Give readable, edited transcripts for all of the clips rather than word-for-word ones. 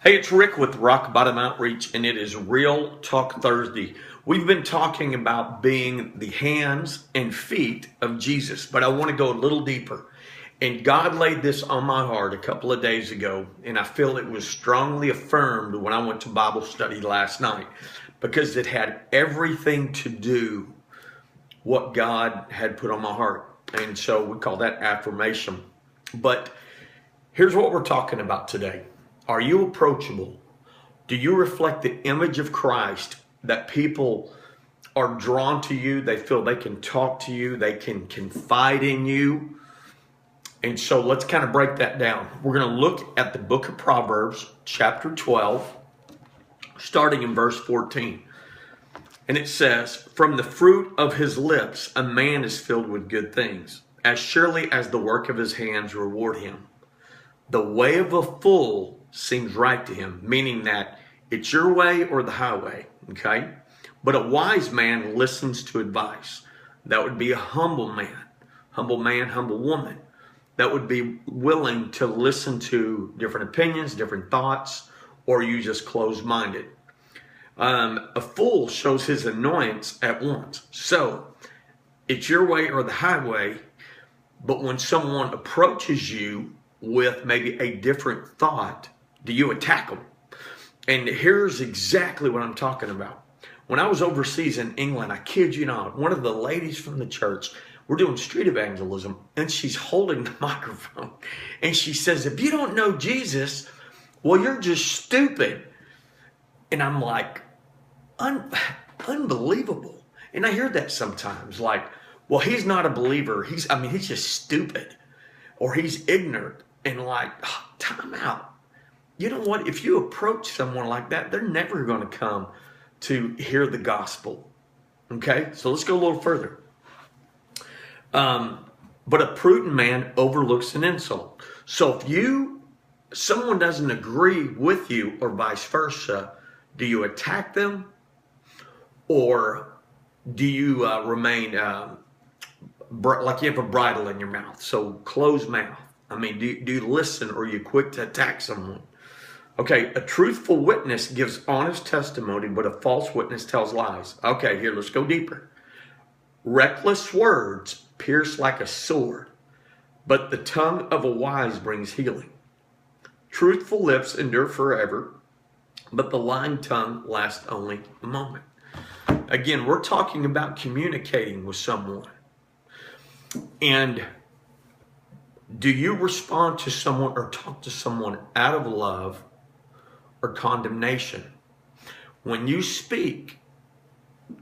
Hey, it's Rick with Rock Bottom Outreach, and it is Real Talk Thursday. We've been talking about being the hands and feet of Jesus, but I want to go a little deeper. And God laid this on my heart a couple of days ago, and I feel it was strongly affirmed when I went to Bible study last night, because it had everything to do what God had put on my heart. And so we call that affirmation. But here's what we're talking about today. Are you approachable? Do you reflect the image of Christ that people are drawn to you? They feel they can talk to you. They can confide in you. And so let's kind of break that down. We're going to look at the book of Proverbs, chapter 12, starting in verse 14. And it says, "From the fruit of his lips, a man is filled with good things. As surely as the work of his hands reward him. The way of a fool seems right to him," meaning that it's your way or the highway, okay? "But a wise man listens to advice." That would be a humble man, humble woman, that would be willing to listen to different opinions, different thoughts, or you just closed-minded. A fool shows his annoyance at once. So it's your way or the highway, but when someone approaches you with maybe a different thought, do you attack them? And here's exactly what I'm talking about. When I was overseas in England, I kid you not, one of the ladies from the church, we're doing street evangelism, and she's holding the microphone. And she says, "If you don't know Jesus, well, you're just stupid." And I'm like, unbelievable. And I hear that sometimes, like, well, he's not a believer. He's just stupid, or he's ignorant. And like, time out. You know what? If you approach someone like that, they're never going to come to hear the gospel. Okay? So let's go a little further. But a prudent man overlooks an insult. So if someone doesn't agree with you or vice versa, do you attack them? Or do you remain like you have a bridle in your mouth? So closed mouth. Do you listen, or are you quick to attack someone? Okay, a truthful witness gives honest testimony, but a false witness tells lies. Okay, here, let's go deeper. Reckless words pierce like a sword, but the tongue of a wise brings healing. Truthful lips endure forever, but the lying tongue lasts only a moment. Again, we're talking about communicating with someone. And do you respond to someone or talk to someone out of love or condemnation? When you speak,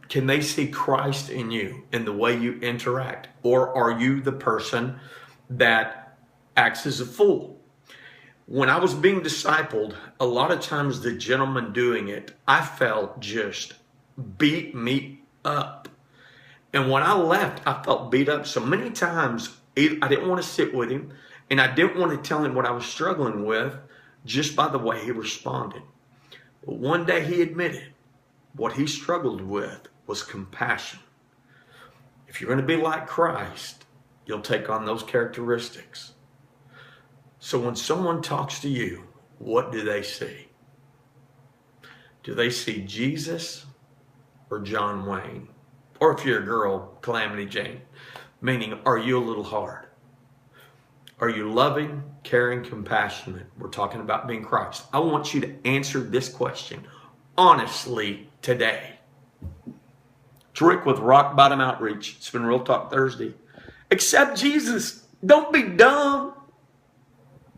can they see Christ in you in the way you interact? Or are you the person that acts as a fool? When I was being discipled, a lot of times the gentleman doing it, I felt just beat me up. And when I left, I felt beat up so many times. I didn't want to sit with him, and I didn't want to tell him what I was struggling with just by the way he responded. But one day he admitted what he struggled with was compassion. If you're going to be like Christ, you'll take on those characteristics. So when someone talks to you, what do they see? Do they see Jesus or John Wayne? Or if you're a girl, Calamity Jane. Meaning, are you a little hard? Are you loving, caring, compassionate? We're talking about being Christ. I want you to answer this question honestly today. It's Rick with Rock Bottom Outreach. It's been Real Talk Thursday. Accept Jesus. Don't be dumb.